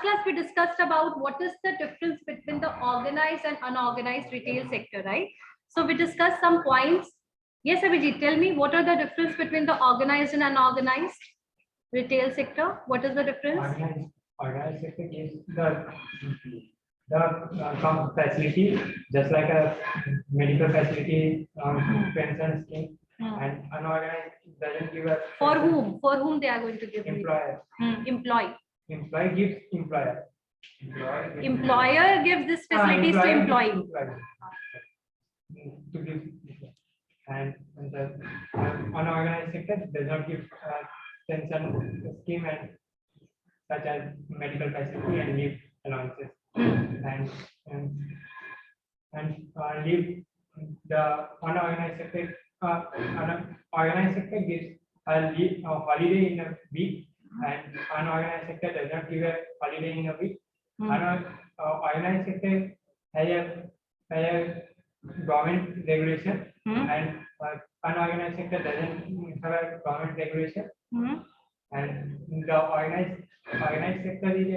class we discussed about what is the difference between the organized and unorganized retail sector, right? So we discussed some points. Yes, Abhijit, tell me what are the difference between the organized and unorganized retail sector? What is the difference? Organized sector gives some facility, just like a medical facility, pension scheme, and unorganized doesn't give a. For whom? For whom they are going to give? Employer. Employee. Employee gives employer. Employer gives this facilities to employee. To give, and the unorganized sector does not give pension scheme and such as medical facility and leave allowances, and leave the unorganized sector. Organized sector gives a leave, holiday in a week, and unorganized sector does not give a holiday in a week. Organized sector has a government regulation, and unorganized sector doesn't have a government regulation. And the organized sector is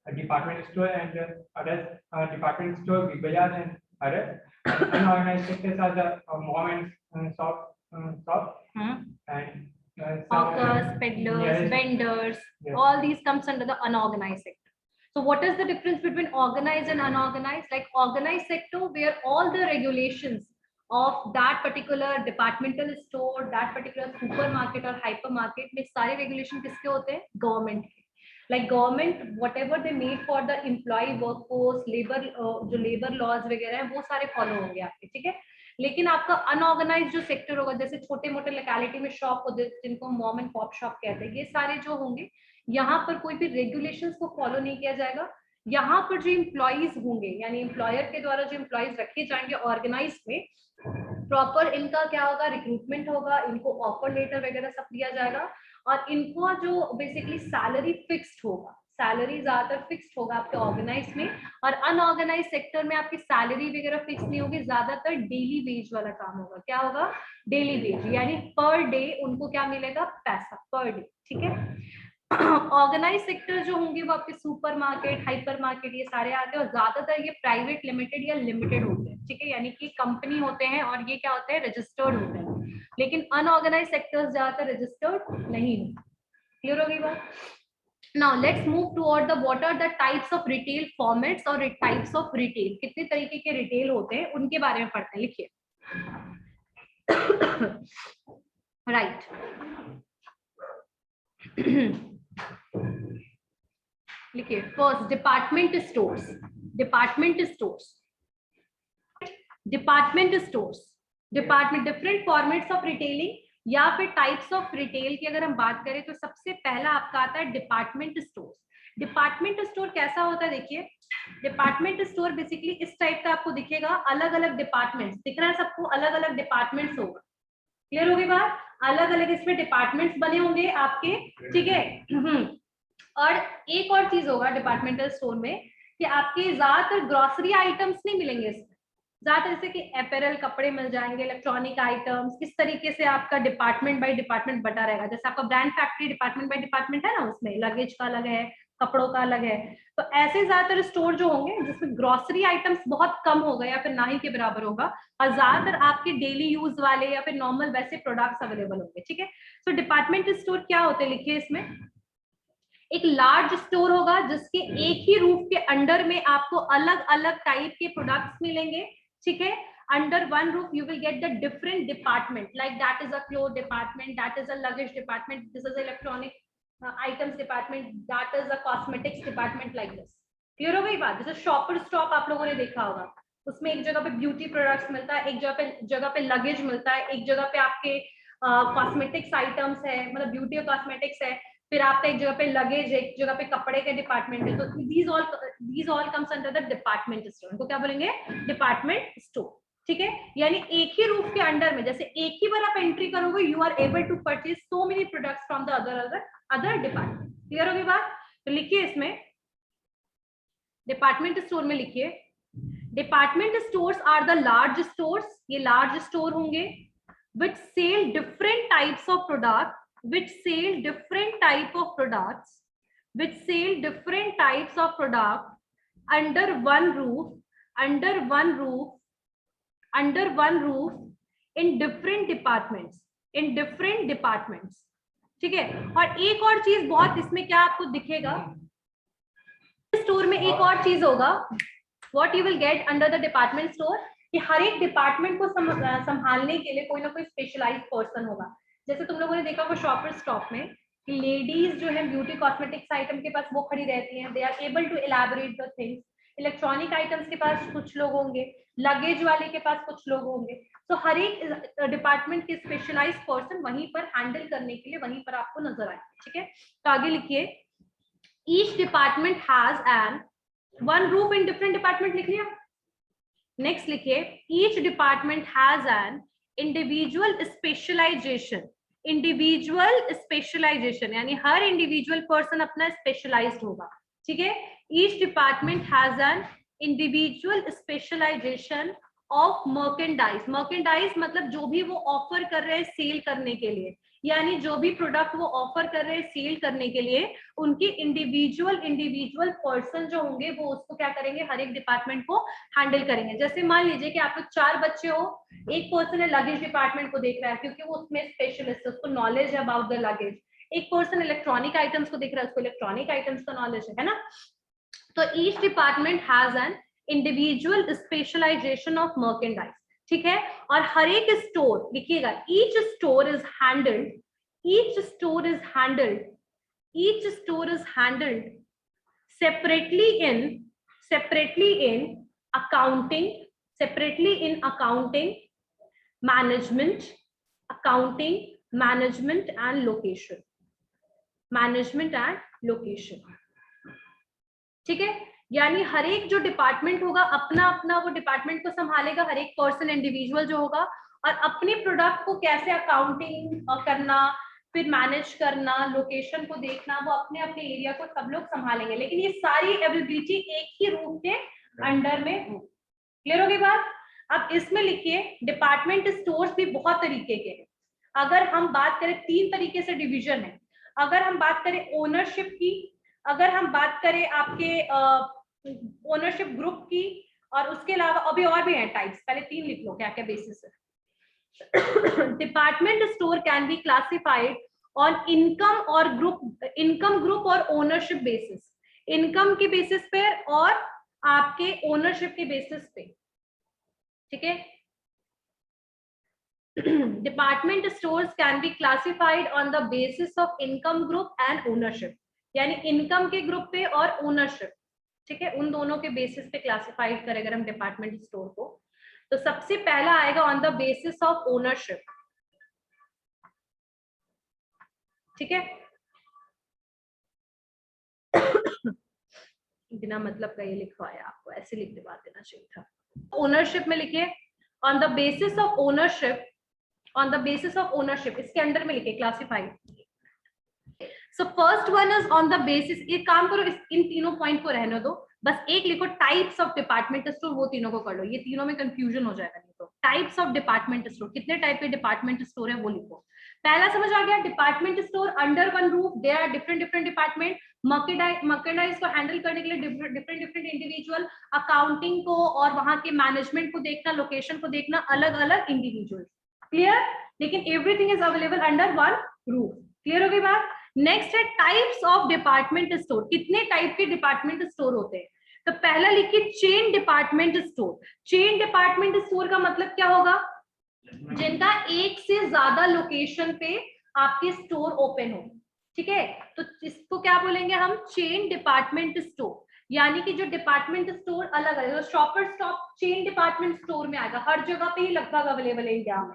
a department store and other department store, Big Bazaar and others. Unorganized sectors are the mom and shop, and hawkers, peddlers, vendors. Yes. All these comes under the unorganized sector. So what is the difference between organized and unorganized? Like organized sector, where all the regulations of that particular departmental store, that particular supermarket or hypermarket, में सारे regulation किसके होते हैं? Government. Like government, whatever they made for the employee workforce, labor, जो labor laws वगैरह हैं, वो सारे follow होंगे आपके, ठीक है? लेकिन आपका अनऑर्गेनाइज जो सेक्टर होगा, जैसे छोटे मोटे लोकेलिटी में शॉप होते हैं जिनको मॉम एंड पॉप शॉप कहते हैं, ये सारे जो होंगे, यहाँ पर कोई भी रेगुलेशंस को फॉलो नहीं किया जाएगा. यहाँ पर जो एम्प्लॉइज होंगे, यानी एम्प्लॉयर के द्वारा जो एम्प्लॉइज रखे जाएंगे ऑर्गेनाइज में, प्रॉपर इनका क्या होगा, रिक्रूटमेंट होगा, इनको ऑफर लेटर वगैरह सब दिया जाएगा, और इनको जो बेसिकली सैलरी फिक्स्ड होगा, सैलरी ज्यादातर फिक्स्ड होगा आपके ऑर्गेनाइज में. और अनऑर्गेनाइज सेक्टर में आपकी सैलरी वगैरह फिक्स नहीं होगी, ज्यादातर डेली वेज वाला काम होगा. क्या होगा? डेली वेज, यानी पर डे उनको क्या मिलेगा? पैसा पर डे, ठीक है. ऑर्गेनाइज सेक्टर जो होंगे वो आपके सुपर मार्केट, हाइपर मार्केट, ये सारे आते हैं, और ज्यादातर ये प्राइवेट लिमिटेड या लिमिटेड होते हैं, ठीक है, यानी कि कंपनी होते हैं, और ये क्या होते हैं? रजिस्टर्ड होते हैं. लेकिन अनऑर्गेनाइज सेक्टर्स ज्यादातर रजिस्टर्ड नहीं होते. क्लियर हो गई बात? Now let's move toward the what are the types of retail formats or types of retail. कितने तरीके के रिटेल होते हैं उनके बारे में पढ़ते हैं. लिखिए. राइट. लिखिए. First, department stores. Department stores. Department stores. Department, different formats of retailing या फिर टाइप्स ऑफ रिटेल की अगर हम बात करें तो सबसे पहला आपका आता है डिपार्टमेंट स्टोर. डिपार्टमेंट स्टोर कैसा होता है? देखिए, डिपार्टमेंट स्टोर बेसिकली इस टाइप का आपको दिखेगा. अलग अलग डिपार्टमेंट्स दिख रहा है सबको, अलग अलग डिपार्टमेंट्स होगा. क्लियर हो गई बात? अलग अलग इसमें डिपार्टमेंट्स बने होंगे आपके, ठीक है. और एक और चीज होगा डिपार्टमेंटल स्टोर में कि आपके ज्यादातर ग्रोसरी आइटम्स नहीं मिलेंगे इसमें, ज्यादातर जैसे कि अपैरल, कपड़े मिल जाएंगे, इलेक्ट्रॉनिक आइटम्स, इस तरीके से आपका डिपार्टमेंट बाय डिपार्टमेंट बटा रहेगा. जैसे आपका brand factory department by department है ना, उसमें लगेज का अलग है, कपड़ों का अलग है. तो ऐसे ज्यादातर स्टोर जो होंगे जिसमें ग्रोसरी आइटम्स बहुत कम होगा या फिर ना ही के बराबर होगा, और ज्यादातर आपके डेली यूज वाले या फिर नॉर्मल वैसे प्रोडक्ट्स अवेलेबल होंगे, ठीक है. सो डिपार्टमेंट स्टोर क्या होते हैं? लिखिए इसमें. एक लार्ज स्टोर होगा जिसके एक ही रूफ के अंडर में आपको अलग अलग टाइप के प्रोडक्ट्स मिलेंगे, ठीक है. Under one roof you will get the different department, like that is a cloth department, that is a luggage department, this is electronic items department, that is a cosmetics department, like this. Clear हो गई बात? जैसे shopper stop आप लोगों ने देखा होगा, उसमें एक जगह पे ब्यूटी प्रोडक्ट्स मिलता है, एक जगह पे लगेज मिलता है, एक जगह पे आपके कॉस्मेटिक्स आइटम्स है, मतलब ब्यूटी और कॉस्मेटिक्स है, फिर आपका एक जगह पे लगेज, एक जगह पे कपड़े के डिपार्टमेंट है. तो these all comes under the department store. इनको क्या बोलेंगे? डिपार्टमेंट स्टोर, ठीक है. यानी एक ही रूफ के अंडर में, जैसे एक ही बार आप एंट्री करोगे, you are able to purchase so many products from the other department. Clear होगी बात? तो लिखिए इसमें डिपार्टमेंट स्टोर में लिखिए, department stores are the large stores. ये लार्ज स्टोर होंगे which sell different types of products which sell different types of product under one roof in different departments. ठीक है, और एक और चीज बहुत इसमें क्या आपको दिखेगा स्टोर में, एक और चीज होगा what you will get under the department store, कि हर एक डिपार्टमेंट को संभालने के लिए कोई ना कोई स्पेशलाइज्ड पर्सन होगा. जैसे तुम लोगों ने देखा वो शॉपर स्टॉप में कि लेडीज जो है ब्यूटी कॉस्मेटिक्स आइटम के पास वो खड़ी रहती हैं, they are able to elaborate the things. Electronic items के पास कुछ लोग होंगे, लगेज वाले के पास कुछ लोग होंगे. तो हर एक डिपार्टमेंट के स्पेशलाइज्ड पर्सन वहीं पर हैंडल करने के लिए वहीं पर आपको नजर आएंगे. ठीक है, तो आगे लिखिए each department has an one roof in different department लिख लिया. नेक्स्ट लिखिए each department has an individual specialisation, यानी हर इंडिविजुअल पर्सन अपना स्पेशलाइज्ड होगा. ठीक है, each department has an individual specialisation of merchandise मतलब जो भी वो ऑफर कर रहे हैं सेल करने के लिए, यानी जो भी प्रोडक्ट वो ऑफर कर रहे हैं सेल करने के लिए उनके इंडिविजुअल पर्सन जो होंगे वो उसको क्या करेंगे, हर एक डिपार्टमेंट को हैंडल करेंगे. जैसे मान लीजिए कि आप लोग 4 बच्चे हो, एक पर्सन है लगेज डिपार्टमेंट को देख रहा है क्योंकि वो उसमें स्पेशलिस्ट है, उसको नॉलेज है अबाउट द लगेज. एक पर्सन इलेक्ट्रॉनिक आइटम्स को देख रहा है, उसको इलेक्ट्रॉनिक आइटम्स का नॉलेज है ना. तो each department has an individual specialisation of merchandise. ठीक है, और हर एक स्टोर लिखिएगा each store is handled separately in accounting, management and location. ठीक है, यानी हर एक जो डिपार्टमेंट होगा अपना अपना वो डिपार्टमेंट को संभालेगा, हर एक पर्सन इंडिविजुअल जो होगा, और अपने प्रोडक्ट को कैसे अकाउंटिंग करना, फिर मैनेज करना, लोकेशन को देखना, वो अपने अपने एरिया को सब लोग संभालेंगे. लेकिन ये सारी एबिलिटी एक ही रूम के अंडर में हो. क्लियर होगी बात. अब इसमें लिखिए डिपार्टमेंट स्टोर्स भी बहुत तरीके के हैं. अगर हम बात करें 3 तरीके से डिवीजन है. अगर हम बात करें ओनरशिप की, अगर हम बात करें आपके ओनरशिप ग्रुप की, और उसके अलावा अभी और भी हैं टाइप्स, पहले 3 लिख लो क्या क्या बेसिस है. Department store can be classified on income group और ओनरशिप बेसिस, इनकम के बेसिस पे और आपके ओनरशिप के बेसिस पे. ठीक है, department stores can be classified on the basis of income group and ownership, यानी इनकम के ग्रुप पे और ओनरशिप. ठीक है, उन दोनों के बेसिस पे क्लासिफाइड करें अगर हम डिपार्टमेंट स्टोर को. तो सबसे पहला आएगा on the basis of ownership. ठीक है, बिना मतलब का ये लिखवाया, आपको ऐसे लिख देना चाहिए था. ओनरशिप में लिखिए on the basis of ownership, इसके अंडर में लिखिए classified. So first one is on the basis, एक काम करो इन तीनों पॉइंट को रहने दो, बस एक लिखो टाइप्स ऑफ डिपार्टमेंट स्टोर, वो तीनों को कर लो, ये तीनों में कंफ्यूजन हो जाएगा. नहीं तो टाइप्स ऑफ डिपार्टमेंट स्टोर, कितने टाइप के डिपार्टमेंट स्टोर है वो लिखो. पहला समझ आ गया, department store under one roof, there are different department. Merchandise को हैंडल करने के लिए डिफरेंट इंडिविजुअल, अकाउंटिंग को और वहां के मैनेजमेंट को देखना, लोकेशन को देखना, अलग अलग इंडिविजुअल. क्लियर, लेकिन everything is available under one roof. Clear हो गई बात. नेक्स्ट है टाइप्स ऑफ डिपार्टमेंट स्टोर, कितने टाइप के डिपार्टमेंट स्टोर होते हैं. तो पहला लिखिए chain department store. Chain department store का मतलब क्या होगा, जिनका एक से ज्यादा लोकेशन पे आपके स्टोर ओपन हो. ठीक है, तो इसको क्या बोलेंगे हम, चेन डिपार्टमेंट स्टोर. यानी कि जो डिपार्टमेंट स्टोर अलग अलग, shopper stop chain department store में आएगा, हर जगह पे ही लगभग अवेलेबल है इंडिया में.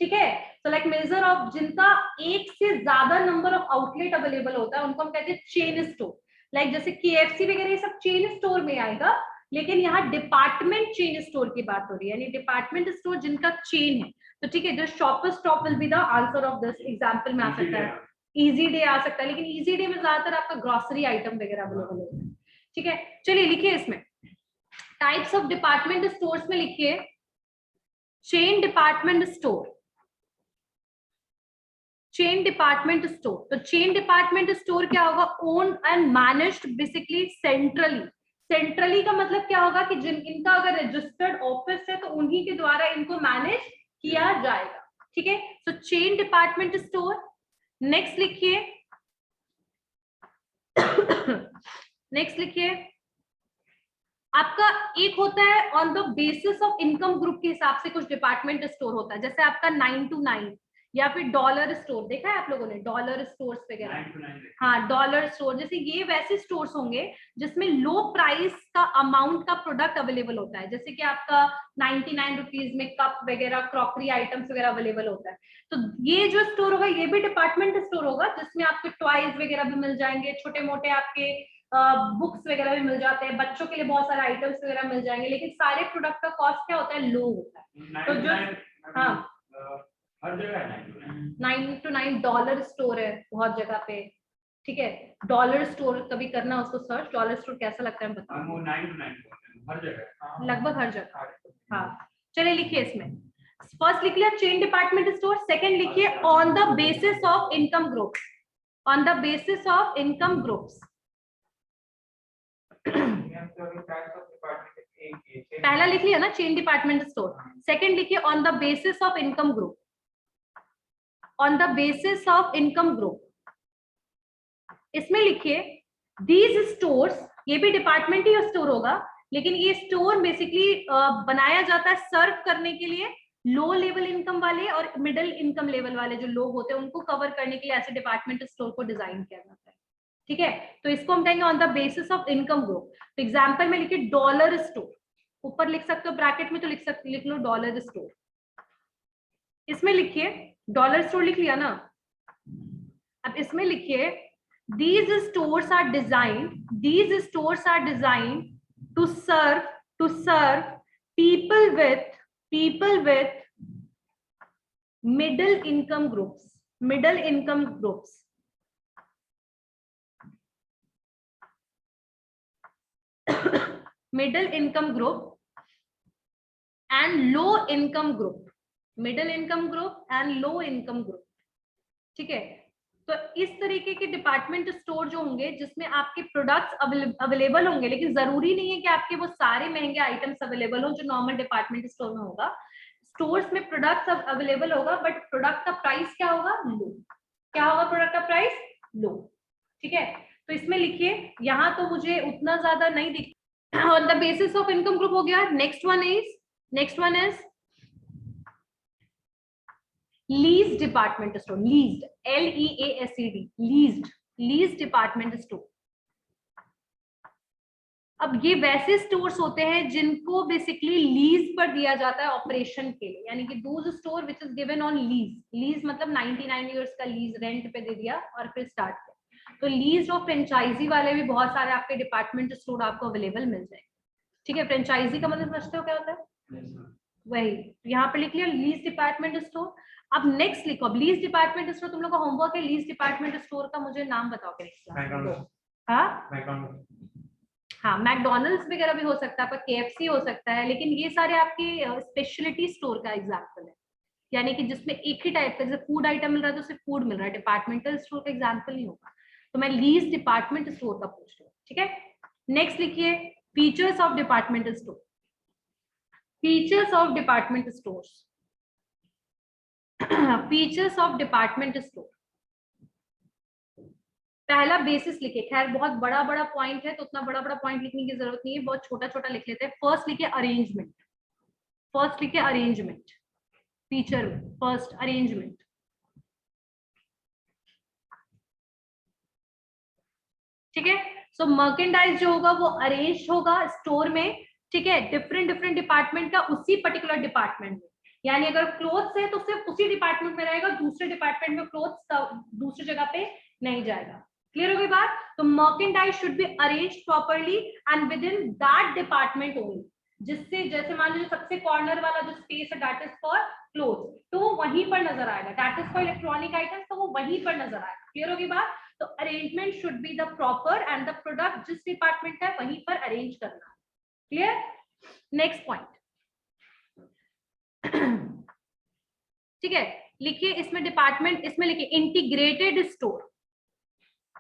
ठीक है, तो लाइक मेजर ऑफ जिनका एक से ज्यादा नंबर ऑफ आउटलेट अवेलेबल होता है उनको हम कहते हैं चेन स्टोर. लाइक जैसे KFC वगैरह ये सब चेन स्टोर में आएगा, लेकिन यहाँ डिपार्टमेंट चेन स्टोर की बात हो रही है, यानी डिपार्टमेंट स्टोर जिनका चेन है. तो ठीक है, जो shopper stop will be the answer of this. Example में आ सकता है इजी डे आ सकता है, लेकिन इजी डे में ज्यादातर आपका ग्रोसरी आइटम वगैरह अवेलेबल होता है. ठीक है, चलिए लिखिए इसमें टाइप्स ऑफ डिपार्टमेंट स्टोर्स में लिखिए chain department store. Chain department store. तो चेन डिपार्टमेंट स्टोर क्या होगा? Own and managed basically centrally. Centrally का मतलब क्या होगा कि जिन इनका अगर रजिस्टर्ड ऑफिस है तो उन्हीं के द्वारा इनको मैनेज किया जाएगा। ठीक है, सो चेन डिपार्टमेंट स्टोर। नेक्स्ट लिखिए नेक्स्ट लिखिए, आपका एक होता है on the basis of income group के हिसाब से कुछ डिपार्टमेंट स्टोर होता है, जैसे आपका 9 to 9 या फिर डॉलर स्टोर देखा है आप लोगों ने, डॉलर स्टोर्स वगैरह। हाँ, डॉलर स्टोर जैसे ये वैसे स्टोर्स होंगे जिसमें लो प्राइस का अमाउंट का प्रोडक्ट अवेलेबल होता है, जैसे कि आपका 99 रुपीज में कप वगैरह क्रॉकरी आइटम्स वगैरह अवेलेबल होता है। तो ये जो स्टोर होगा ये भी डिपार्टमेंट स्टोर होगा, जिसमें आपके टॉयज वगैरह भी मिल जाएंगे, छोटे मोटे आपके बुक्स वगैरह भी मिल जाते हैं, बच्चों के लिए बहुत सारे आइटम्स वगैरह मिल जाएंगे, लेकिन सारे प्रोडक्ट का कॉस्ट क्या होता है? लो होता है। तो जो हाँ हर जगह 9 to 9 डॉलर स्टोर है बहुत जगह पे। ठीक है, डॉलर स्टोर कभी करना उसको सर्च, डॉलर स्टोर कैसा लगता है बताओ। 9 to 9 हर जगह, लगभग हर जगह। हाँ, चलिए लिखिए इसमें फर्स्ट लिख लिया चेन डिपार्टमेंट स्टोर, सेकंड लिखिए on the basis of income group. On the basis of income groups. पहला लिख लिया ना चेन डिपार्टमेंट स्टोर, सेकंड लिखिए on the basis of income group. On the basis of income group, इसमें लिखिए these stores, ये भी डिपार्टमेंट ही store होगा, लेकिन ये स्टोर बेसिकली बनाया जाता है सर्व करने के लिए लो लेवल इनकम वाले और मिडिल इनकम लेवल वाले जो लोग होते हैं उनको कवर करने के लिए ऐसे डिपार्टमेंट स्टोर को डिजाइन किया जाता है। ठीक है, तो इसको हम कहेंगे on the basis of income group. तो एग्जांपल में लिखिए डॉलर स्टोर, ऊपर लिख सकते हो ब्रैकेट में, तो लिख लो डॉलर स्टोर। इसमें लिखिए डॉलर स्टोर लिख लिया ना, अब इसमें लिखिए these stores are designed to serve people with middle income groups middle income group and low income group, middle income group and low income group. ठीक है, तो इस तरीके के डिपार्टमेंट स्टोर जो होंगे जिसमें आपके प्रोडक्ट्स अवेलेबल होंगे, लेकिन जरूरी नहीं है कि आपके वो सारे महंगे आइटम्स अवेलेबल हो जो नॉर्मल डिपार्टमेंट स्टोर में होगा। स्टोर्स में प्रोडक्ट्स अवेलेबल होगा बट प्रोडक्ट का प्राइस क्या होगा? लो। क्या होगा प्रोडक्ट का प्राइस? लो। ठीक है, तो इसमें लिखिए, यहाँ तो मुझे उतना ज्यादा नहीं दिख। On the basis of income group हो गया। Next one is lease department store. Leased, LEASED, lease department store. अब ये वैसे स्टोर्स होते हैं जिनको बेसिकली लीज पर दिया जाता है ऑपरेशन के लिए, यानी कि those store which is given on lease. Lease मतलब 99 इयर्स का लीज रेंट पे दे दिया और फिर स्टार्ट किया। तो लीज और फ्रेंचाइजी वाले भी बहुत सारे आपके डिपार्टमेंट स्टोर आपको अवेलेबल मिल जाएंगे। ठीक है, फ्रेंचाइजी का मतलब समझते हो क्या होता है? वही यहाँ पे लिख लिया लीज डिपार्टमेंट स्टोर। अब नेक्स्ट लिखो, अब लीज डिपार्टमेंट स्टोर तुम लोग का होमवर्क है। लीज डिपार्टमेंट स्टोर का मुझे नाम बताओ नेक्स्ट। हाँ, मैकडोनल्ड्स वगैरह भी हो सकता है, आपका KFC हो सकता है, लेकिन ये सारे आपके स्पेशलिटी स्टोर का एग्जांपल है, यानी कि जिसमें एक ही टाइप का जैसे फूड आइटम मिल रहा है तो सिर्फ फूड मिल रहा है, डिपार्टमेंटल स्टोर का एग्जांपल नहीं होगा। तो मैं लीज डिपार्टमेंट स्टोर का पूछ रही हूँ। ठीक है, नेक्स्ट लिखिए features of departmental store. Features of department stores, features of department store. पहला बेसिस लिखे, खैर बहुत बड़ा बड़ा पॉइंट है तो उतना बड़ा बड़ा पॉइंट लिखने की जरूरत नहीं है, बहुत छोटा छोटा लिख लेते हैं। फर्स्ट लिखे अरेंजमेंट, फर्स्ट लिखे अरेंजमेंट, फीचर फर्स्ट अरेंजमेंट। ठीक है, सो मर्केंडाइज जो होगा वो अरेंज होगा स्टोर में। ठीक है, डिफरेंट डिफरेंट डिपार्टमेंट का उसी पर्टिकुलर डिपार्टमेंट में, यानी अगर क्लोथ्स है तो सिर्फ उसी डिपार्टमेंट में रहेगा, दूसरे डिपार्टमेंट में क्लोथ्स का दूसरी जगह पे नहीं जाएगा। क्लियर हो गई बात? तो merchandise should be arrange properly and with in that department only, जिससे जैसे मान लीजिए सबसे कॉर्नर वाला जो स्पेस है दैट इज फॉर क्लोथ्स, तो वो वहीं पर नजर आएगा। That is for electronic items, तो वो वहीं पर नजर आएगा। क्लियर होगी बात? तो arrangement should be the proper and the product जिस डिपार्टमेंट है वहीं पर अरेंज करना। क्लियर? Next point. ठीक है, लिखिए इसमें डिपार्टमेंट, इसमें लिखिए इंटीग्रेटेड स्टोर।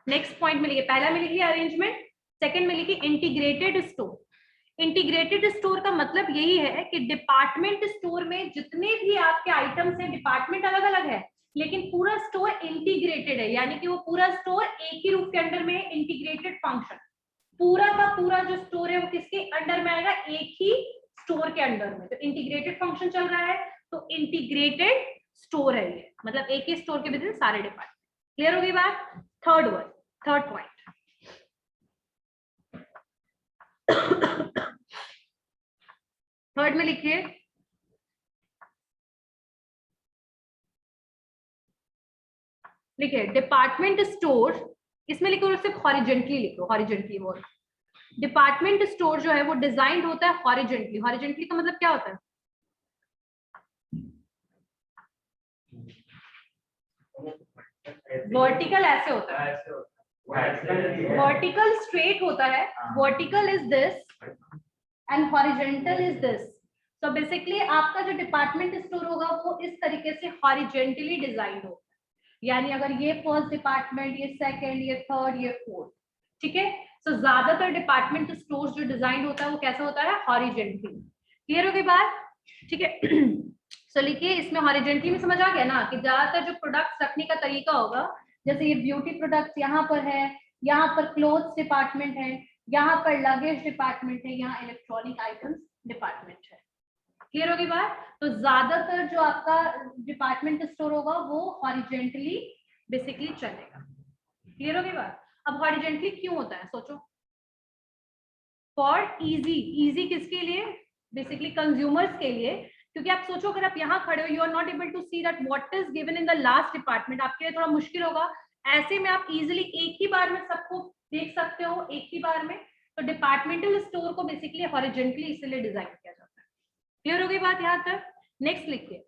नेक्स्ट पॉइंट में लिखिए, पहला में लिखिए अरेंजमेंट, सेकंड में लिखिए इंटीग्रेटेड स्टोर। इंटीग्रेटेड स्टोर का मतलब यही है कि डिपार्टमेंट स्टोर में जितने भी आपके आइटम्स हैं, डिपार्टमेंट अलग अलग है लेकिन पूरा स्टोर इंटीग्रेटेड है, यानी कि वो पूरा स्टोर एक ही रूफ के अंडर में है। इंटीग्रेटेड फंक्शन, पूरा का पूरा जो स्टोर है वो किसके अंडर में आएगा, एक ही स्टोर के अंडर में। तो इंटीग्रेटेड फंक्शन चल रहा है, तो इंटीग्रेटेड स्टोर है ये, मतलब एक ही स्टोर के विदिन सारे डिपार्टमेंट। क्लियर होगी बात? थर्ड पॉइंट, थर्ड में लिखिए डिपार्टमेंट स्टोर, इसमें लिखो सिर्फ हॉरिजेंटली लिखो, हॉरिजेंटली वो डिपार्टमेंट स्टोर जो है वो डिजाइंड होता है हॉरिजेंटली। हॉरिजेंटली का मतलब क्या होता है? वर्टिकल ऐसे होता है, वर्टिकल स्ट्रेट होता है, vertical is this and horizontal is this. तो बेसिकली आपका जो डिपार्टमेंट स्टोर होगा वो इस तरीके से हॉरिजेंटली डिजाइन होगा, यानी अगर ये फर्स्ट डिपार्टमेंट, ये सेकंड, ये थर्ड, ये फोर्थ, ठीक है। सो ज्यादातर डिपार्टमेंट स्टोर्स जो डिजाइन होता है वो कैसा होता है, हॉरिजेंटली। क्लियर हो गई बात? ठीक है। सो लिखिए इसमें हॉरिजेंटली में समझ आ गया ना कि ज्यादातर जो प्रोडक्ट्स रखने का तरीका होगा, जैसे ये ब्यूटी प्रोडक्ट्स यहाँ पर है, यहाँ पर क्लोथ्स डिपार्टमेंट है, यहाँ पर लगेज डिपार्टमेंट है, यहाँ इलेक्ट्रॉनिक आइटम्स डिपार्टमेंट है। क्लियर होगी बात? तो ज्यादातर जो आपका डिपार्टमेंट स्टोर होगा वो हॉरिजेंटली बेसिकली चलेगा। क्लियर होगी बात? अब हॉरिजेंटली क्यों होता है सोचो, फॉर इजी, इजी किसके लिए, बेसिकली कंज्यूमर्स के लिए। क्योंकि आप सोचो अगर आप यहाँ खड़े हो, you are not able to see that what is given in the last department, आपके लिए थोड़ा मुश्किल होगा। ऐसे में आप इजिली एक ही बार में सबको देख सकते हो, एक ही बार में। तो डिपार्टमेंटल स्टोर को बेसिकली हॉरिजेंटली इसलिए डिजाइन किया जाता है। क्लियर हो गई बात यहाँ तक? नेक्स्ट लिखिए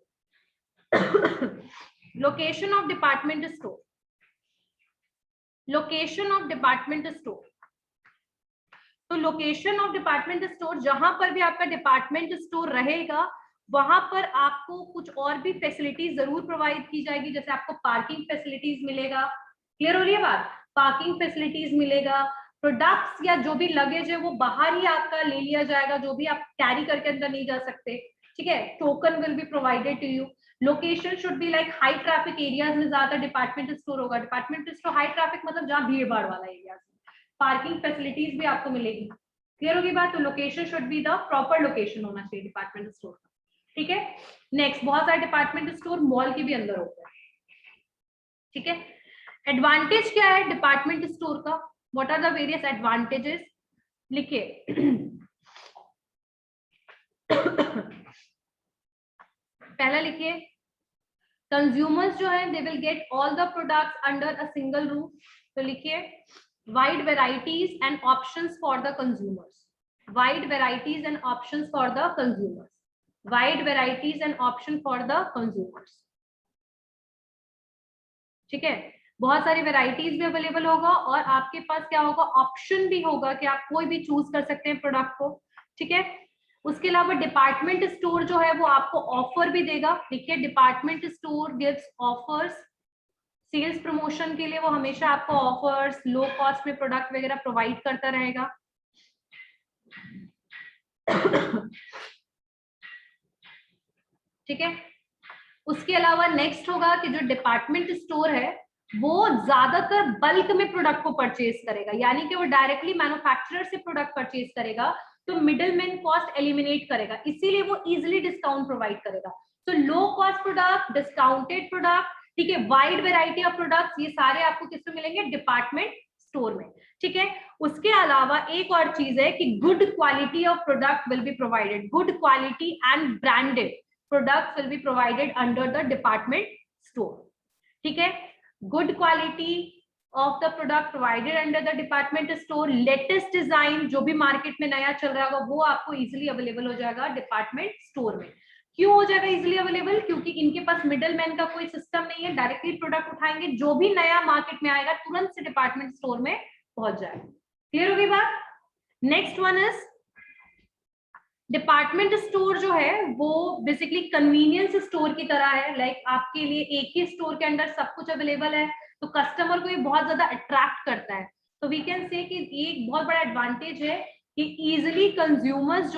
location of department store. Location of department store, तो लोकेशन ऑफ डिपार्टमेंट स्टोर, जहां पर भी आपका डिपार्टमेंट स्टोर रहेगा वहां पर आपको कुछ और भी फैसिलिटीज जरूर प्रोवाइड की जाएगी। जैसे आपको पार्किंग फैसिलिटीज मिलेगा। क्लियर हो रही है बात? पार्किंग फैसिलिटीज मिलेगा। प्रोडक्ट्स या जो भी लगेज है वो बाहर ही आपका ले लिया जाएगा, जो भी आप कैरी करके अंदर नहीं जा सकते, ठीक है। Token will be provided to you. Location should be like high traffic areas में ज्यादा डिपार्टमेंट स्टोर होगा। डिपार्टमेंट स्टोर हाई ट्रैफिक मतलब जहाँ भीड़ भाड़ वाला एरिया। पार्किंग फैसिलिटीज भी आपको मिलेगी। क्लियर होगी बात? तो location should be the proper location होना चाहिए डिपार्टमेंट स्टोर का, ठीक है। नेक्स्ट, बहुत सारे डिपार्टमेंट स्टोर मॉल के भी अंदर होते हैं, ठीक है। एडवांटेज क्या है डिपार्टमेंट स्टोर का? What are the various advantages? लिखिए पहला लिखिए कंज्यूमर्स जो है they will get all the products under a single roof. तो लिखिए wide varieties and options for the consumers. Wide varieties and options for the consumers. Wide varieties and option for the consumers, ठीक है। बहुत सारी varieties भी available होगा और आपके पास क्या होगा, ऑप्शन भी होगा कि आप कोई भी चूज कर सकते हैं प्रोडक्ट को, ठीक है। उसके अलावा डिपार्टमेंट स्टोर जो है वो आपको ऑफर भी देगा। देखिए department store gives offers, sales promotion के लिए वो हमेशा आपको ऑफर्स, लो कॉस्ट में प्रोडक्ट वगैरह प्रोवाइड करता रहेगा। ठीक है। उसके अलावा नेक्स्ट होगा कि जो डिपार्टमेंट स्टोर है वो ज्यादातर बल्क में प्रोडक्ट को परचेज करेगा, यानी कि वो डायरेक्टली मैन्युफैक्चरर से प्रोडक्ट परचेज करेगा, तो मिडलमैन कॉस्ट एलिमिनेट करेगा, इसीलिए वो इजिली डिस्काउंट प्रोवाइड करेगा। तो low cost product, discounted product, ठीक है, वाइड वेराइटी ऑफ प्रोडक्ट्स, ये सारे आपको किसमें मिलेंगे, डिपार्टमेंट स्टोर में, ठीक है। उसके अलावा एक और चीज है कि good quality of product will be provided. Good quality and branded products will be provided under the department store, ठीक है। good quality of the product provided under the department store, latest design जो भी market में नया चल रहा होगा वो आपको इजिली अवेलेबल हो जाएगा डिपार्टमेंट स्टोर में। क्यों हो जाएगा इजिली अवेलेबल? क्योंकि इनके पास मिडल मैन का कोई सिस्टम नहीं है, डायरेक्टली प्रोडक्ट उठाएंगे, जो भी नया मार्केट में आएगा तुरंत से डिपार्टमेंट स्टोर में पहुंच जाएगा। क्लियर हो गई बात? Next one is department store जो है वो बेसिकली कन्वीनियंस स्टोर की तरह है, लाइक आपके लिए एक ही स्टोर के अंदर सब कुछ अवेलेबल है, तो कस्टमर को ये बहुत ज्यादा अट्रैक्ट करता है। तो वी कैन से कि ये एक बहुत बड़ा एडवांटेज है कि इजिली कंज्यूमर्स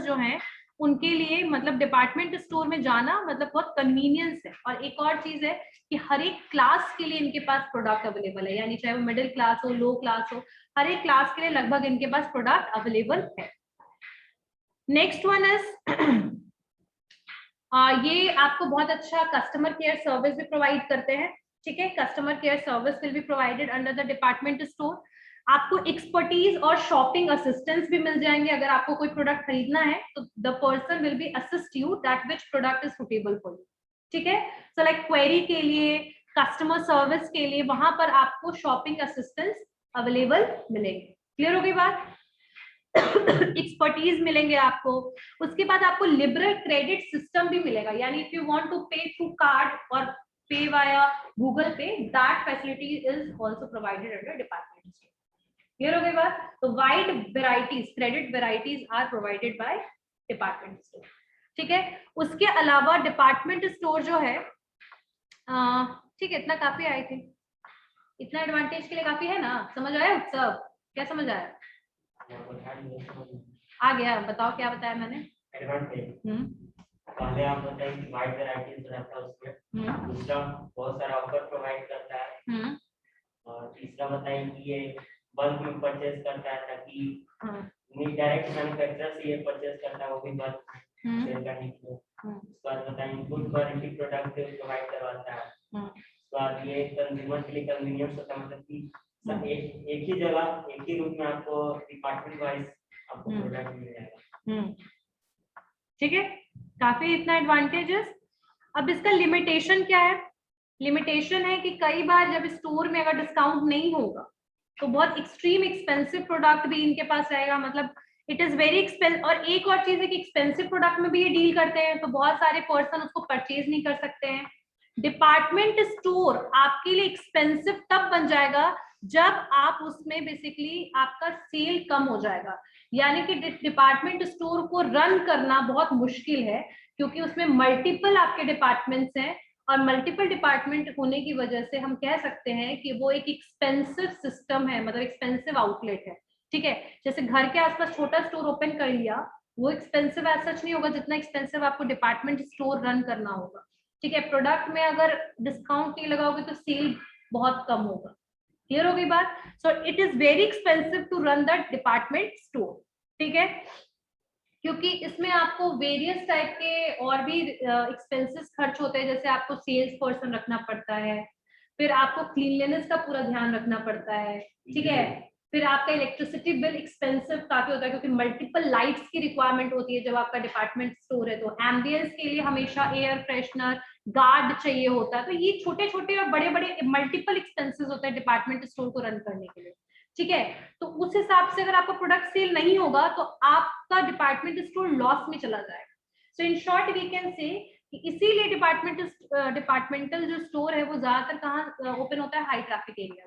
जो हैं उनके लिए मतलब डिपार्टमेंट स्टोर में जाना मतलब बहुत कन्वीनियंस है। और एक और चीज है कि हर एक क्लास के लिए इनके पास प्रोडक्ट अवेलेबल है, यानी चाहे वो मिडिल क्लास हो, लो क्लास हो, हर एक क्लास के लिए लगभग इनके पास प्रोडक्ट अवेलेबल है। नेक्स्ट वन इज ये आपको बहुत अच्छा कस्टमर केयर सर्विस भी प्रोवाइड करते हैं, ठीक है। Customer care service will be provided under the department store. आपको एक्सपर्टीज और शॉपिंग असिस्टेंस भी मिल जाएंगे। अगर आपको कोई प्रोडक्ट खरीदना है तो the person will be assist you that which product is suitable for you, ठीक है। सो लाइक क्वेरी के लिए, कस्टमर सर्विस के लिए वहां पर आपको शॉपिंग असिस्टेंस अवेलेबल मिलेंगे। क्लियर हो गई बात? एक्सपर्टीज मिलेंगे आपको। उसके बाद आपको लिबरल क्रेडिट सिस्टम भी मिलेगा, यानी if you want to pay through card और pay via Google Pay, that facility is also provided under department store. Clear हो गई बात? तो wide varieties, credit varieties are provided by department store, ठीक है। उसके अलावा डिपार्टमेंट स्टोर जो है, ठीक है, इतना काफी आई थिंक, इतना एडवांटेज के लिए काफी है ना? समझ आया उत्सव? क्या समझ आया? आ गया? बताओ क्या बताया मैंने? एडवांटेज पहले आप बताइए कि वाइड वैरायटीज रहता है उसमें, दूसरा बहुत सारा ऑफर प्रोवाइड करता है, और तीसरा बताइए कि ये बल्क में परचेज करता है ताकि डायरेक्ट मैन्युफैक्चरर से ये परचेज करता है वो भी बल्क सेल करने के लिए। उसके बाद बताइए गुड क्वालिटी प्रोडक्ट प्रोवाइड करवाता है। उसके बाद ये कंज्यूमर के लिए कन्वीनियंस होता है, मतलब कि एक ही जगह एक ही रूप में आपको डिपार्टमेंट वाइज आपको प्रोडक्ट मिल जाएगा, ठीक है। काफी इतना एडवांटेजेस। अब इसका लिमिटेशन क्या है? लिमिटेशन है कि कई बार जब स्टोर में अगर डिस्काउंट नहीं होगा तो बहुत एक्सट्रीम एक्सपेंसिव प्रोडक्ट भी इनके पास रहेगा, मतलब इट इज वेरी एक्सपेंसिव। और एक और चीज है कि एक्सपेंसिव प्रोडक्ट में भी ये डील करते हैं, तो बहुत सारे पर्सन उसको परचेज नहीं कर सकते हैं। डिपार्टमेंट स्टोर आपके लिए एक्सपेंसिव तब बन जाएगा जब आप उसमें बेसिकली आपका सेल कम हो जाएगा, यानी कि डिपार्टमेंट स्टोर को रन करना बहुत मुश्किल है, क्योंकि उसमें मल्टीपल आपके डिपार्टमेंट्स हैं, और मल्टीपल डिपार्टमेंट होने की वजह से हम कह सकते हैं कि वो एक एक्सपेंसिव सिस्टम है, मतलब एक्सपेंसिव आउटलेट है, ठीक है। जैसे घर के आसपास छोटा स्टोर ओपन कर लिया, वो एक्सपेंसिव एज सच नहीं होगा जितना एक्सपेंसिव आपको डिपार्टमेंट स्टोर रन करना होगा, ठीक है। प्रोडक्ट में अगर डिस्काउंट नहीं लगाओगे तो सेल बहुत कम होगा। क्लियर हो गई बात? So it is very expensive to run that department store, ठीक है, क्योंकि इसमें आपको वेरियस टाइप के और भी एक्सपेंसेस खर्च होते हैं, जैसे आपको सेल्स पर्सन रखना पड़ता है, फिर आपको क्लीनलीनेस का पूरा ध्यान रखना पड़ता है, ठीक है, फिर आपका इलेक्ट्रिसिटी बिल एक्सपेंसिव काफी होता है क्योंकि मल्टीपल लाइट्स की रिक्वायरमेंट होती है जब आपका डिपार्टमेंट स्टोर है, तो एम्बियंस के लिए हमेशा एयर फ्रेशनर, गार्ड चाहिए होता है। तो ये छोटे छोटे और बड़े बड़े मल्टीपल एक्सपेंसेस होते हैं डिपार्टमेंट स्टोर को रन करने के लिए, ठीक है। तो उस हिसाब से अगर आपका प्रोडक्ट सेल नहीं होगा तो आपका डिपार्टमेंट स्टोर लॉस में चला जाएगा। So in short we can say कि इसीलिए डिपार्टमेंटल जो स्टोर है वो ज्यादातर कहाँ ओपन होता है? हाई ट्रैफिक एरिया,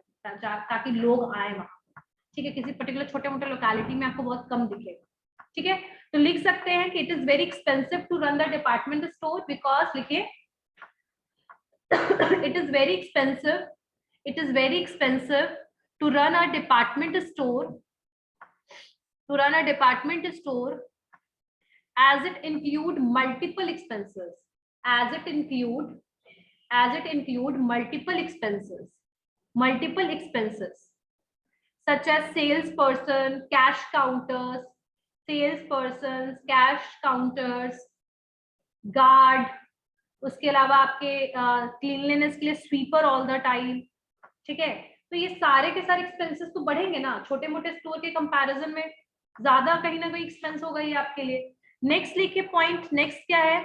ताकि लोग आए वहां, ठीक है। किसी पर्टिकुलर छोटे मोटे लोकेलिटी में आपको बहुत कम दिखेगा, ठीक है। तो लिख सकते हैं कि it is very expensive to run the department store because, लिखिए, it is very expensive to run a department store as it include multiple expenses, multiple expenses such as salespersons, cash counters, guard, उसके अलावा आपके cleanliness के लिए sweeper all the time, ठीक है। तो ये सारे के सारे एक्सपेंसेस तो बढ़ेंगे ना, छोटे मोटे स्टोर के कंपैरिजन में ज्यादा कहीं ना कहीं एक्सपेंस होगा ये आपके लिए। नेक्स्ट लिखिए पॉइंट, नेक्स्ट क्या है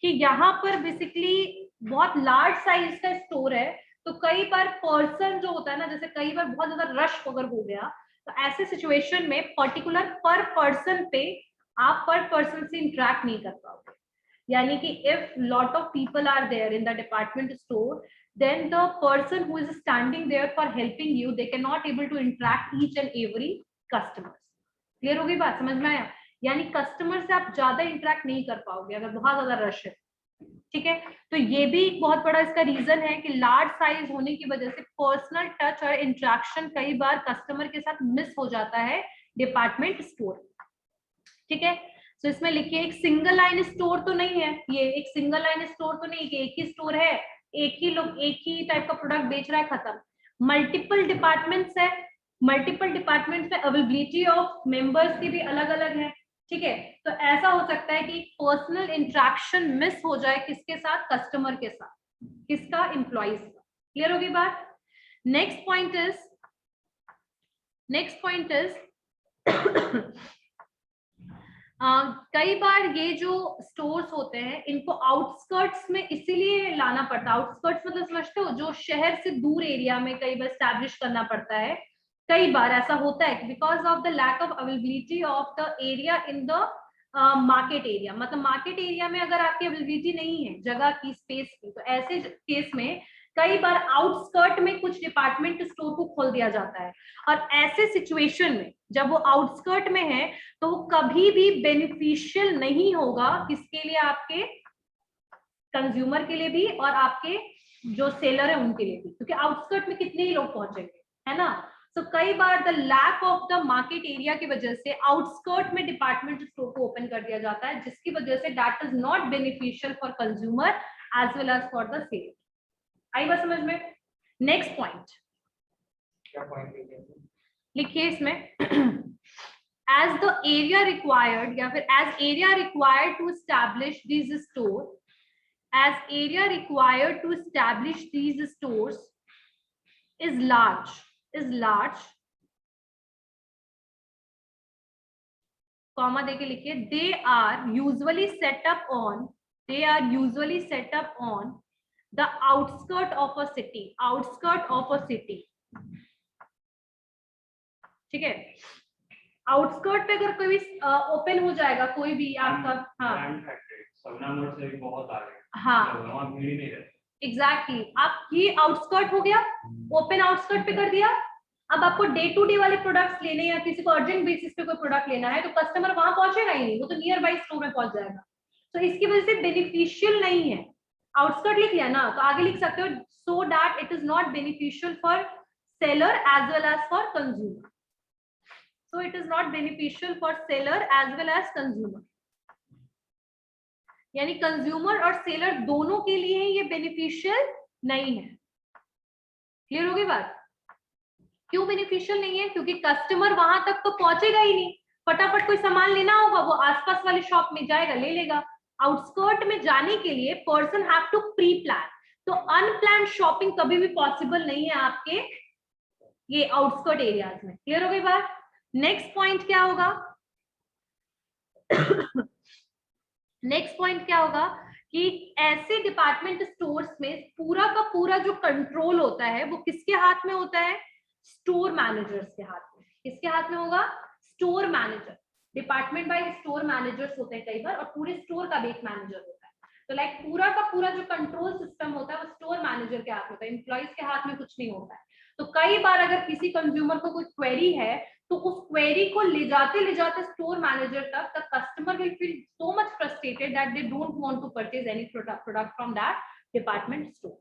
कि यहाँ पर बेसिकली बहुत लार्ज साइज का स्टोर है, तो कई बार पर्सन जो होता है ना, जैसे कई बार बहुत ज्यादा रश अगर हो गया तो ऐसे सिचुएशन में पर्टिकुलर पर पर्सन पे आप पर पर्सन से इंटरेक्ट नहीं कर पाओगे, यानी कि if lot of people are there in the department store, then the person who is standing there for helping you, they cannot able to interact each and every customers. Clear हो गई बात? समझ में आया? यानी कस्टमर से आप ज्यादा इंटरेक्ट नहीं कर पाओगे अगर बहुत ज्यादा रश है, ठीक है। तो ये भी एक बहुत बड़ा इसका रीजन है कि लार्ज साइज होने की वजह से पर्सनल टच और इंटरेक्शन कई बार कस्टमर के साथ मिस हो जाता है डिपार्टमेंट स्टोर, ठीक है। तो इसमें लिखिए एक सिंगल लाइन स्टोर तो नहीं है, ये एक सिंगल लाइन स्टोर तो नहीं कि एक ही स्टोर है, एक ही लोग एक ही टाइप का प्रोडक्ट बेच रहा है, खत्म। मल्टीपल डिपार्टमेंट्स है, मल्टीपल डिपार्टमेंट्स में अवेलेबिलिटी ऑफ मेंबर्स की भी अलग अलग है, ठीक है। तो ऐसा हो सकता है कि पर्सनल इंटरेक्शन मिस हो जाए किसके साथ, कस्टमर के साथ, किसका, एम्प्लॉइज का। क्लियर होगी बात। नेक्स्ट पॉइंट इज कई बार ये जो स्टोर्स होते हैं इनको आउटस्कर्ट्स में इसीलिए लाना पड़ता है। आउटस्कर्ट्स मतलब समझते हो, जो शहर से दूर एरिया में कई बार स्टैब्लिश करना पड़ता है। कई बार ऐसा होता है because of the lack of availability of the area in the market area, मतलब मार्केट एरिया में अगर आपकी अवेलेबिलिटी नहीं है जगह की, स्पेस की, तो ऐसे केस में कई बार आउटस्कर्ट में कुछ डिपार्टमेंट स्टोर को खोल दिया जाता है। और ऐसे सिचुएशन में जब वो आउटस्कर्ट में है तो वो कभी भी बेनिफिशियल नहीं होगा, किसके लिए, आपके कंज्यूमर के लिए भी और आपके जो सेलर है उनके लिए भी, क्योंकि आउटस्कर्ट में कितने ही लोग पहुंचेंगे, है ना। तो कई बार the lack of the market area की वजह से आउटस्कर्ट में डिपार्टमेंट स्टोर को ओपन कर दिया जाता है, जिसकी वजह से that is not beneficial for consumer as well as for the seller. आई बात समझ में। नेक्स्ट पॉइंट क्या पॉइंट लिखिए इसमें as the area required या फिर as area required to establish these stores, as area required to establish these stores is large, comma देके लिखिए, they are usually set up on the outskirt of a city, ठीक है। Outskirt पे अगर कोई भी ओपन हो जाएगा कोई भी आपका, हाँ से भी बहुत आगे, हाँ वहाँ भीड़ नहीं रहती। एग्जैक्टली, आप ये आउटस्कर्ट हो गया, ओपन आउटस्कर्ट पे कर दिया। अब आपको डे टू डे वाले प्रोडक्ट्स लेने या किसी को अर्जेंट बेसिस पे कोई प्रोडक्ट लेना है तो कस्टमर वहां पहुंचेगा ही नहीं, वो तो नियर बाई स्टोर में पहुंच जाएगा। तो इसकी वजह से बेनिफिशियल नहीं है। आउटस्कर्ट लिख लिया ना, तो आगे लिख सकते हो so that it is not beneficial for seller as well as for consumer. So it is not beneficial for seller as well as consumer, यानी कंज्यूमर और सेलर दोनों के लिए ये बेनिफिशियल नहीं है। क्लियर हो गई बात। क्यों बेनिफिशियल नहीं है? क्योंकि कस्टमर वहां तक तो पहुंचेगा ही नहीं, फटाफट कोई सामान लेना होगा वो आसपास वाली शॉप में जाएगा ले लेगा। आउटस्कर्ट में जाने के लिए person have to pre plan, तो अनप्लान शॉपिंग कभी भी पॉसिबल नहीं है आपके ये आउटस्कर्ट एरियाज में। क्लियर हो गई बात। नेक्स्ट पॉइंट क्या होगा नेक्स्ट पॉइंट क्या होगा कि ऐसे डिपार्टमेंट स्टोर्स में पूरा का पूरा जो कंट्रोल होता है वो किसके हाथ में होता है? स्टोर मैनेजर्स के हाथ में। किसके हाथ में होगा? Store manager. Department by store managers होते हैं कई बार, और पूरे स्टोर का भी एक मैनेजर होता है। तो लाइक पूरा का पूरा जो कंट्रोल सिस्टम होता है वो स्टोर मैनेजर के हाथ में होता है, एम्प्लॉइज के हाथ में कुछ नहीं होता है। तो कई बार अगर किसी कंज्यूमर को कोई क्वेरी है तो उस क्वेरी को ले जाते स्टोर मैनेजर तक, the customer will feel so much frustrated that they don't want to purchase any product from that department store.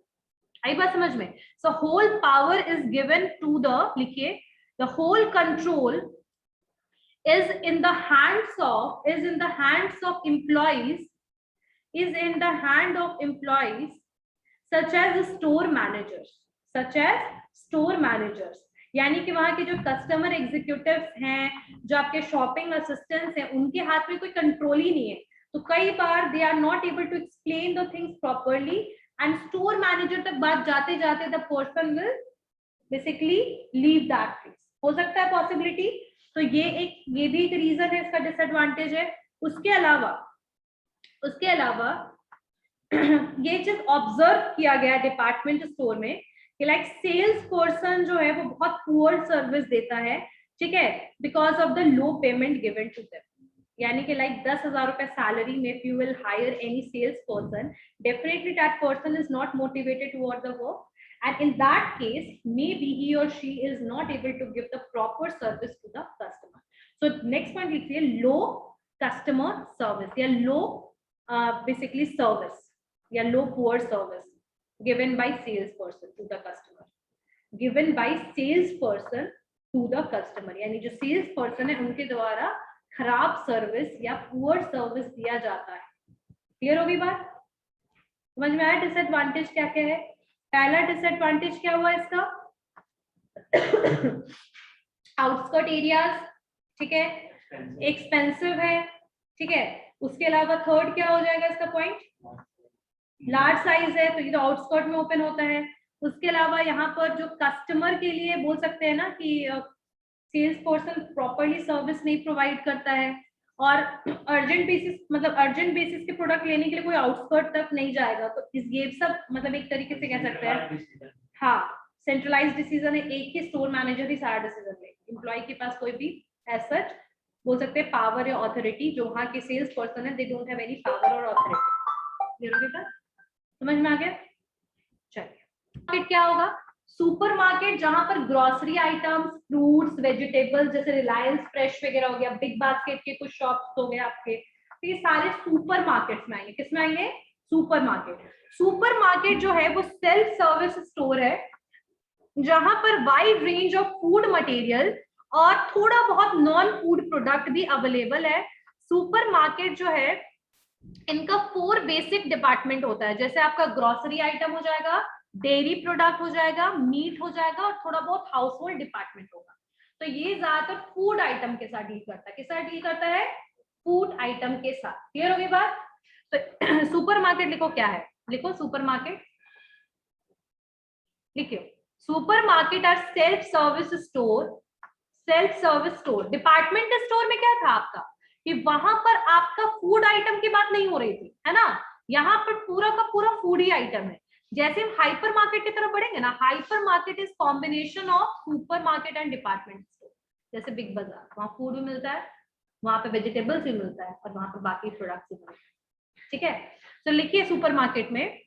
आई बात समझ में। So whole power is given to the, लिखिए, the whole control is in the hands of employees, such as store managers, यानी कि वहां के जो कस्टमर एग्जीक्यूटिव्स हैं, जो आपके शॉपिंग असिस्टेंट्स हैं, उनके हाथ में कोई कंट्रोल ही नहीं है। तो कई बार they are not able to explain the things properly and store manager तक बात जाते जाते the person will basically leave that place. हो सकता है पॉसिबिलिटी। तो ये भी एक रीजन है, इसका डिसएडवांटेज है। उसके अलावा ये चीज ऑब्जर्व किया गया डिपार्टमेंट स्टोर में कि लाइक सेल्स पर्सन जो है वो बहुत पुअर सर्विस देता है, ठीक है, because of the low payment given to them. यानी कि लाइक 10,000 रुपए सैलरी में if you will hire any sales person, definitely that person is not motivated toward the work, and in that case maybe he or she is not able to give the proper service to the customer. So next point लिखिए, low customer service या low basically service या low poor service given by sales person to the customer, given by sales person to the customer, यानी जो sales person है उनके द्वारा खराब service या पुअर सर्विस दिया जाता है। क्लियर होगी बात? समझ में आया डिसएडवांटेज क्या क्या है? पहला डिसएडवांटेज क्या हुआ इसका? आउटस्कर्ट एरियाज, ठीक है, एक्सपेंसिव है, ठीक है। उसके अलावा थर्ड क्या हो जाएगा इसका पॉइंट? लार्ज साइज है, तो ये तो आउटस्कर्ट में ओपन होता है। उसके अलावा यहाँ पर जो कस्टमर के लिए बोल सकते हैं ना कि सेल्स पर्सन प्रॉपरली सर्विस नहीं प्रोवाइड करता है, और अर्जेंट बेसिस मतलब अर्जेंट बेसिस के प्रोडक्ट लेने के लिए कोई आउटस्कर्ट तक नहीं जाएगा। तो इस ये सब मतलब एक तरीके से कह सकते हैं, हाँ, सेंट्रलाइज्ड डिसीजन है, एक ही स्टोर मैनेजर ही सारा डिसीजन ले, एम्प्लॉय के पास कोई भी एज सच बोल सकते हैं पावर या ऑथोरिटी, जो वहाँ के सेल्स पर्सन है they don't have any power और ऑथोरिटी। समझ में आ गया? चलिए, मार्केट क्या होगा? सुपर मार्केट, जहां पर ग्रोसरी आइटम्स, फ्रूट्स, वेजिटेबल्स जैसे रिलायंस फ्रेश वगैरह हो गया, बिग बास्केट के कुछ शॉप्स हो गए आपके, तो ये सारे सुपर मार्केट्स में आएंगे। किस में आएंगे? Super market. सुपर मार्केट जो है वो सेल्फ सर्विस स्टोर है, जहां पर wide range of food material और थोड़ा बहुत नॉन फूड प्रोडक्ट भी अवेलेबल है। सुपर मार्केट जो है इनका 4 बेसिक डिपार्टमेंट होता है, जैसे आपका ग्रोसरी आइटम हो जाएगा, डेयरी प्रोडक्ट हो जाएगा, मीट हो जाएगा, और थोड़ा बहुत हाउस होल्ड डिपार्टमेंट होगा। तो ये ज्यादातर फूड आइटम के साथ डील करता है। किस साथ डील करता है? फूड आइटम के साथ। क्लियर होगी बात? तो सुपर मार्केट लिखो क्या है, लिखो सुपर मार्केट, लिखियो supermarket are self service store. Self service store, department store में क्या था आपका कि वहां पर आपका फूड आइटम की बात नहीं हो रही थी, है ना, यहाँ पर पूरा का पूरा फूड ही आइटम है। जैसे हम हाइपर मार्केट की तरफ बढ़ेंगे ना, hyper market is combination of super market and department store. जैसे बिग बाजार, वहां फूड भी मिलता है, वहां पे वेजिटेबल्स भी मिलता है, और वहां पर बाकी प्रोडक्ट्स भी मिलते हैं। ठीक है, तो लिखिए सुपर मार्केट में,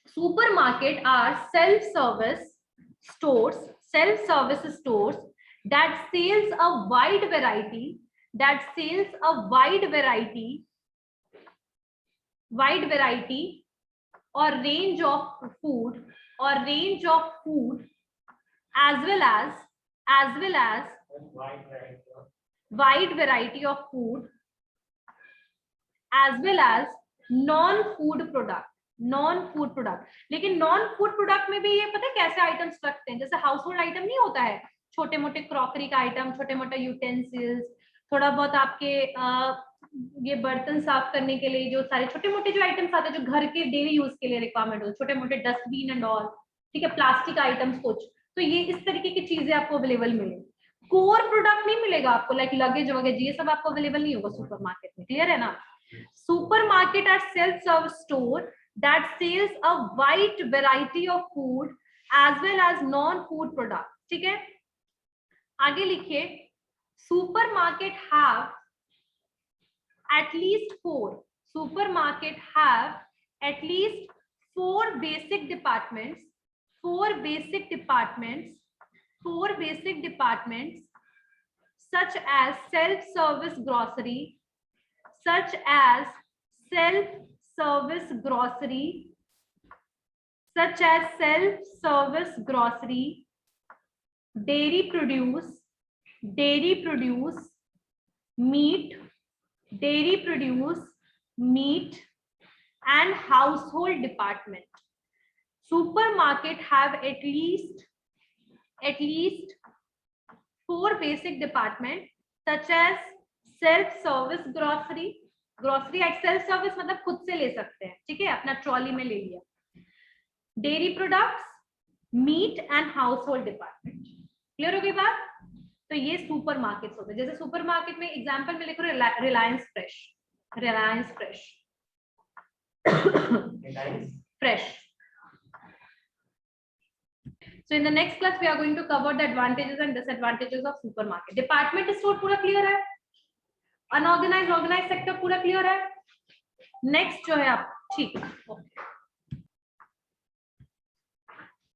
supermarket are self service stores, self service stores that sells a wide variety or range of food as well as wide variety of food as well as non food product। लेकिन non food product में भी ये पता है कैसे items रखते हैं, जैसे हाउस होल्ड आइटम नहीं होता है, छोटे मोटे क्रॉकरी का आइटम, छोटे मोटे यूटेंसिल्स, थोड़ा बहुत आपके ये बर्तन साफ करने के लिए जो सारे छोटे मोटे जो आइटम्स आते हैं जो घर के डेली यूज के लिए रिक्वायरमेंट हो, छोटे मोटे डस्टबिन एंड ऑल, ठीक है, प्लास्टिक आइटम्स कुछ, तो ये इस तरीके की चीजें आपको अवेलेबल मिलेगी। कोर प्रोडक्ट नहीं मिलेगा आपको, लाइक लगेज वगैरह, ये सब आपको अवेलेबल नहीं होगा सुपर मार्केट में। क्लियर है ना? Supermarket are self service store that sells a wide variety of food as well as non-food products। ठीक है, आगे लिखिए, supermarket have at least 4 basic departments such as self-service grocery, dairy produce, meat and household department। Supermarket have at least 4 basic departments such as self-service grocery self service मतलब खुद से ले सकते हैं, ठीक है, अपना ट्रॉली में ले लिया, dairy products, meat and household department. Clear हो गई बात? तो ये सुपर मार्केट्स होते हैं। जैसे सुपर मार्केट में एग्जांपल में लिखो Reliance fresh. So in the next class we are going to cover the advantages and disadvantages of supermarket। Department store पूरा क्लियर है, अनऑर्गेनाइज्ड ऑर्गेनाइज्ड सेक्टर पूरा क्लियर है। नेक्स्ट जो है आप, ठीक है, ओके।